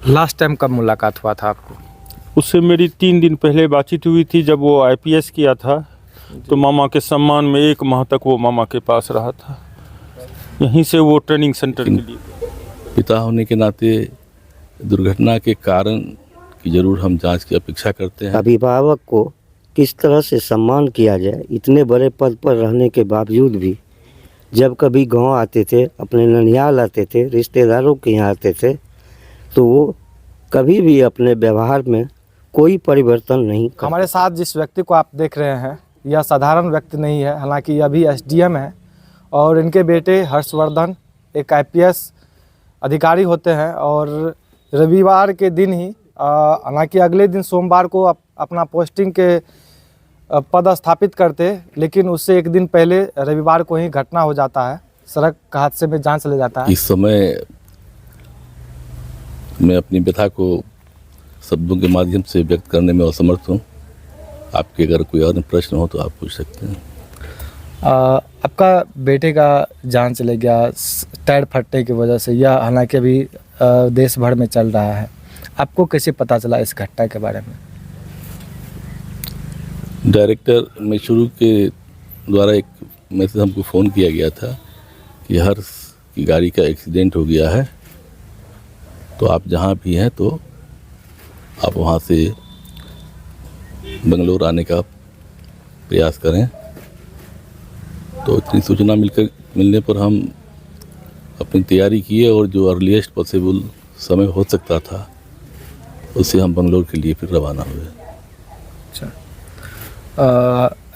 Last time कब मुलाकात हुआ था आपको? उससे मेरी 3 दिन पहले बातचीत हुई थी, जब वो आईपीएस किया था तो मामा के सम्मान में 1 माह तक वो मामा के पास रहा था। यहीं से वो ट्रेनिंग सेंटर के लिए। पिता होने के नाते दुर्घटना के कारण की जरूर हम जांच की अपेक्षा करते हैं। अभिभावक को किस तरह से सम्मान किया जाए, इतने बड़े पद पर रहने के बावजूद भी जब कभी गांव आते थे, अपने ननिहाल आते थे, रिश्तेदारों के यहाँ आते थे, तो वो कभी भी अपने व्यवहार में कोई परिवर्तन नहीं करते। हमारे साथ जिस व्यक्ति को आप देख रहे हैं, यह साधारण व्यक्ति नहीं है। हालांकि यह भी एसडीएम है और इनके बेटे हर्षवर्धन एक आईपीएस अधिकारी होते हैं। और रविवार के दिन ही, हालांकि अगले दिन सोमवार को अपना पोस्टिंग के पद स्थापित करते, लेकिन उससे एक दिन पहले रविवार को ही घटना हो जाता है, सड़क हादसे में जान चले जाता है। इस समय मैं अपनी व्यथा को शब्दों के माध्यम से व्यक्त करने में असमर्थ हूँ। आपके अगर कोई और प्रश्न हो तो आप पूछ सकते हैं। आपका बेटे का जान चले गया टायर फटने की वजह से, यह हालांकि अभी देश भर में चल रहा है। आपको कैसे पता चला इस घटना के बारे में? डायरेक्टर मैसूरू के द्वारा एक मैसेज हमको फ़ोन किया गया था कि हर्ष की गाड़ी का एक्सीडेंट हो गया है, तो आप जहाँ भी हैं तो आप वहाँ से बेंगलोर आने का प्रयास करें। तो इतनी सूचना मिलने पर हम अपनी तैयारी किए और जो अर्लीस्ट पॉसिबल समय हो सकता था उससे हम बेंगलोर के लिए फिर रवाना हुए।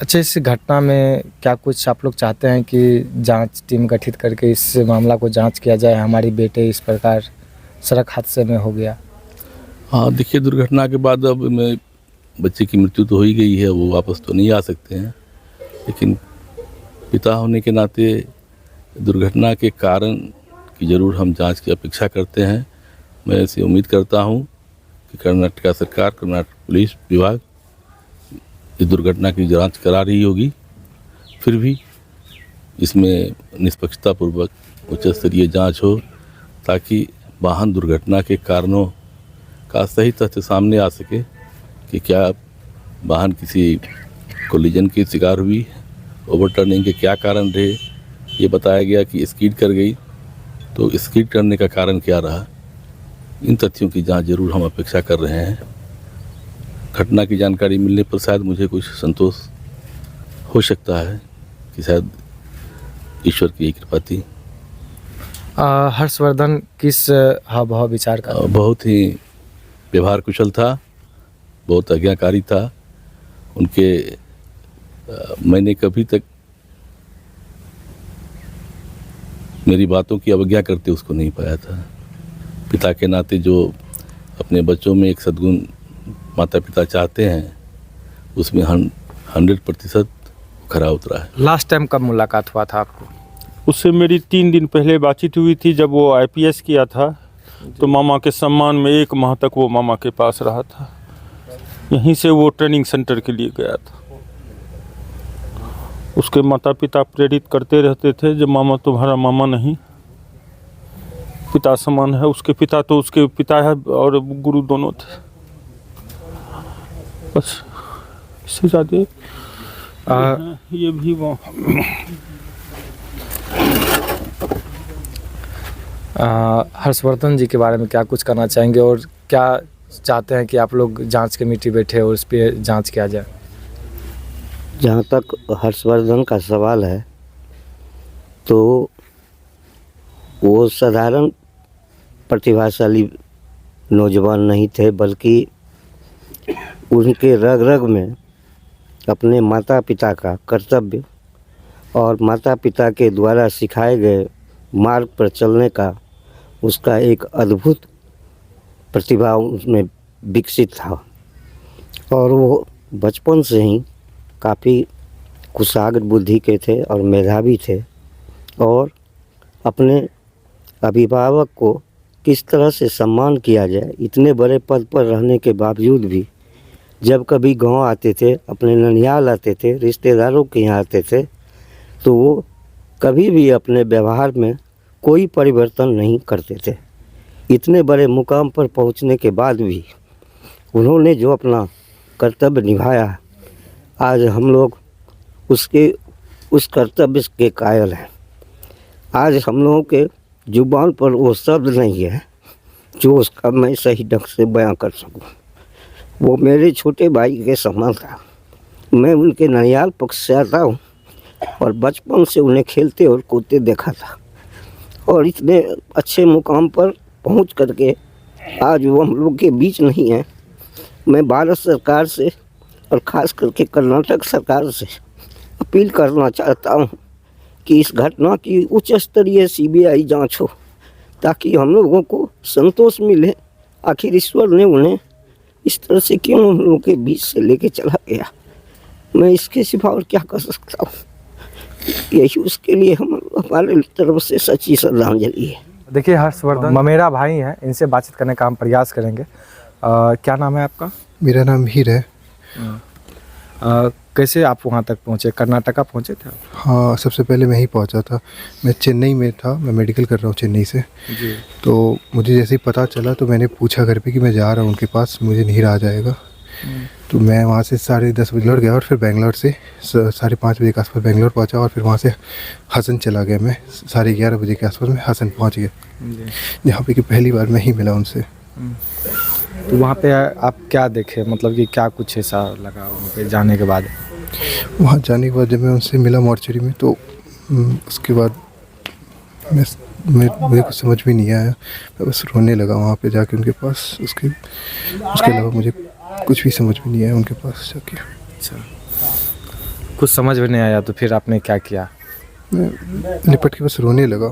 अच्छा, इस घटना में क्या कुछ आप लोग चाहते हैं कि जांच टीम गठित करके इस मामला को जांच किया जाए? हमारी बेटे इस प्रकार सड़क हादसे में हो गया। हाँ, देखिए, दुर्घटना के बाद अब मैं बच्चे की मृत्यु तो हो ही गई है, वो वापस तो नहीं आ सकते हैं, लेकिन पिता होने के नाते दुर्घटना के कारण की ज़रूर हम जांच की अपेक्षा करते हैं। मैं ऐसी उम्मीद करता हूं कि कर्नाटक सरकार, कर्नाटक पुलिस विभाग इस दुर्घटना की जांच करा रही होगी, फिर भी इसमें निष्पक्षतापूर्वक उच्च स्तरीय जाँच हो ताकि वाहन दुर्घटना के कारणों का सही तथ्य सामने आ सके कि क्या वाहन किसी कोलिजन की शिकार हुई, ओवरटर्निंग के क्या कारण रहे। ये बताया गया कि स्कीड कर गई, तो स्कीड करने का कारण क्या रहा, इन तथ्यों की जांच जरूर हम अपेक्षा कर रहे हैं। घटना की जानकारी मिलने पर शायद मुझे कुछ संतोष हो सकता है कि शायद ईश्वर की कृपा थी। हर्षवर्धन किस हाव भाव विचार का? बहुत ही व्यवहार कुशल था, बहुत आज्ञाकारी था। उनके मैंने कभी तक मेरी बातों की अवज्ञा करते उसको नहीं पाया था। पिता के नाते जो अपने बच्चों में एक सद्गुण माता पिता चाहते हैं, उसमें 100% खरा उतरा है। लास्ट टाइम कब मुलाकात हुआ था आपको? उससे मेरी 3 दिन पहले बातचीत हुई थी, जब वो आईपीएस किया था तो मामा के सम्मान में 1 माह तक वो मामा के पास रहा था। यहीं से वो ट्रेनिंग सेंटर के लिए गया था। उसके माता पिता प्रेरित करते रहते थे, जब मामा तुम्हारा मामा नहीं, पिता समान है। उसके पिता तो उसके पिता है और गुरु दोनों थे। बस इससे ज़्यादा ये भी वो हर्षवर्धन जी के बारे में क्या कुछ करना चाहेंगे और क्या चाहते हैं कि आप लोग जांच कमेटी बैठे और उस पर जांच किया जाए? जहाँ तक हर्षवर्धन का सवाल है, तो वो साधारण प्रतिभाशाली नौजवान नहीं थे, बल्कि उनके रग रग में अपने माता पिता का कर्तव्य और माता पिता के द्वारा सिखाए गए मार्ग पर चलने का उसका एक अद्भुत प्रतिभा उसमें विकसित था। और वो बचपन से ही काफ़ी कुशाग्र बुद्धि के थे और मेधावी थे। और अपने अभिभावक को किस तरह से सम्मान किया जाए, इतने बड़े पद पर रहने के बावजूद भी जब कभी गांव आते थे, अपने ननिहाल आते थे, रिश्तेदारों के यहाँ आते थे, तो वो कभी भी अपने व्यवहार में कोई परिवर्तन नहीं करते थे। इतने बड़े मुकाम पर पहुंचने के बाद भी उन्होंने जो अपना कर्तव्य निभाया, आज हम लोग उस कर्तव्य के कायल हैं। आज हम लोगों के जुबान पर वो शब्द नहीं है जो उसका मैं सही ढंग से बयां कर सकूं। वो मेरे छोटे भाई के समान था। मैं उनके ननिहाल पक्ष से आता हूँ और बचपन से उन्हें खेलते और कूदते देखा था, और इतने अच्छे मुकाम पर पहुंच करके आज वो हम लोग के बीच नहीं है। मैं भारत सरकार से और ख़ास करके कर्नाटक सरकार से अपील करना चाहता हूं कि इस घटना की उच्च स्तरीय CBI जांच हो, ताकि हम लोगों को संतोष मिले। आखिर ईश्वर ने उन्हें इस तरह से क्यों हम लोगों के बीच से लेके चला गया। मैं इसके सिवा और क्या कर सकता हूँ। यही उसके लिए हमारे तरफ से सच्ची श्रद्धांजलि है। देखिए हर्षवर्धन ममेरा भाई हैं, इनसे बातचीत करने का हम प्रयास करेंगे। क्या नाम है आपका? मेरा नाम हीर है। कैसे आप वहाँ तक पहुँचे? कर्नाटका पहुँचे थे आप? हाँ, सबसे पहले मैं ही पहुंचा था। मैं चेन्नई में था, मैं मेडिकल कर रहा हूँ चेन्नई से। जी। तो मुझे जैसे ही पता चला तो मैंने पूछा घर पे कि मैं जा रहा हूँ उनके पास, मुझे नहीं रहा जाएगा। तो मैं वहाँ से 10:30 बजे लौट गया और फिर बेंगलोर से 5:30 बजे के आसपास बेंगलोर पहुँचा, और फिर वहाँ से हसन चला गया। मैं 11:30 बजे के आसपास में हसन पहुँच गया, जहाँ पे कि पहली बार मैं ही मिला उनसे। तो वहाँ पे आप क्या देखे, मतलब कि क्या कुछ ऐसा लगा वहाँ पे जाने के बाद? वहाँ जाने के बाद जब मैं उनसे मिला मॉर्चरी में, तो उसके बाद मुझे कुछ समझ भी नहीं आया। मैं बस रोने लगा वहाँ पे जाके उनके पास। उसके अलावा मुझे कुछ भी समझ में नहीं आया उनके पास जाके। अच्छा, कुछ समझ में नहीं आया तो फिर आपने क्या किया? मैं लिपट के बस रोने लगा।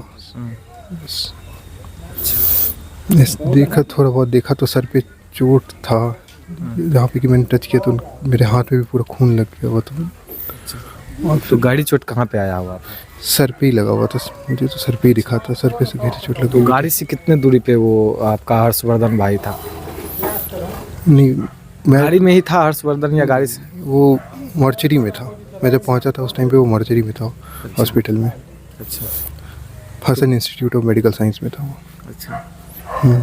बस देखा, थोड़ा बहुत देखा तो सर पे चोट था, जहाँ पे कि मैंने टच किया तो मेरे हाथ में भी पूरा खून लग गया हुआ था। तो गाड़ी चोट कहाँ पे आया हुआ? सर पे ही लगा हुआ था, मुझे तो सर पे ही दिखा था, सर पे से गहरी चोट लगी। तो गाड़ी से कितने दूरी पे वो आपका हर्षवर्धन भाई था? नहीं, मैं गाड़ी में ही था हर्षवर्धन या गाड़ी से? वो मॉर्चरी में था। मैं जब पहुंचा था उस टाइम पे वो मॉर्चरी में था, हॉस्पिटल में। अच्छा Hasan institute of medical science में था वो। अच्छा।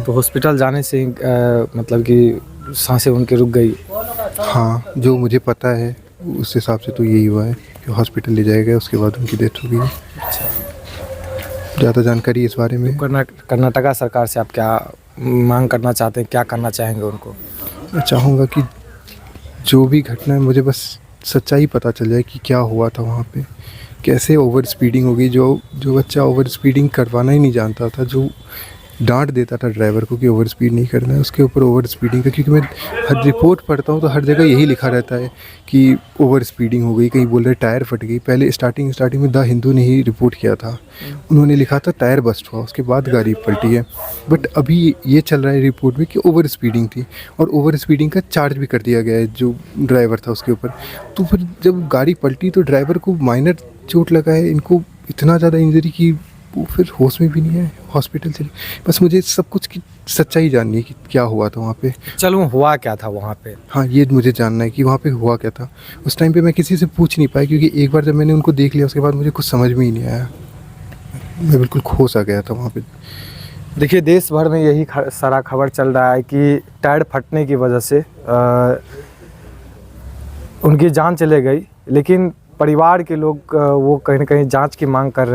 तो हॉस्पिटल जाने से ही मतलब कि सांसें उनकी रुक गई? हाँ, जो मुझे पता है उस हिसाब से तो यही हुआ है कि हॉस्पिटल ले जाया गया, उसके बाद उनकी डेथ हो गई। ज़्यादा जानकारी इस बारे में। कर्नाटका सरकार से आप क्या मांग करना चाहते हैं, क्या करना चाहेंगे उनको? मैं चाहूँगा कि जो भी घटना है, मुझे बस सच्चाई पता चल जाए कि क्या हुआ था वहाँ पे, कैसे ओवर स्पीडिंग हो गई। जो बच्चा ओवर स्पीडिंग करवाना ही नहीं जानता था, जो डांट देता था ड्राइवर को कि ओवर स्पीड नहीं करना है, उसके ऊपर ओवर स्पीडिंग का। क्योंकि मैं हर रिपोर्ट पढ़ता हूँ तो हर जगह यही लिखा रहता है कि ओवर स्पीडिंग हो गई, कहीं बोल रहे टायर फट गई। पहले स्टार्टिंग में द हिंदू ने ही रिपोर्ट किया था, उन्होंने लिखा था टायर बस्ट हुआ, उसके बाद गाड़ी पलटी है। बट अभी ये चल रहा है रिपोर्ट में कि ओवर स्पीडिंग थी, और ओवर स्पीडिंग का चार्ज भी कर दिया गया है जो ड्राइवर था उसके ऊपर। तो फिर जब गाड़ी पलटी तो ड्राइवर को माइनर चोट लगा है, इनको इतना ज़्यादा इंजरी की वो फिर होश में भी नहीं है, हॉस्पिटल चले। बस मुझे सब कुछ की सच्चाई जाननी है कि क्या हुआ था वहाँ पे। चलो हुआ क्या था वहाँ पे? हाँ, ये मुझे जानना है कि वहाँ पे हुआ क्या था। उस टाइम पे मैं किसी से पूछ नहीं पाया, क्योंकि एक बार जब मैंने उनको देख लिया उसके बाद मुझे कुछ समझ में ही नहीं आया। मैं बिल्कुल खो सा गया था वहाँ पे। देखिए देश भर में यही सारा खबर चल रहा है कि टायर फटने की वजह से उनकी जान चले गई, लेकिन परिवार के लोग वो कहीं ना कहीं जांच की मांग कर रहे हैं।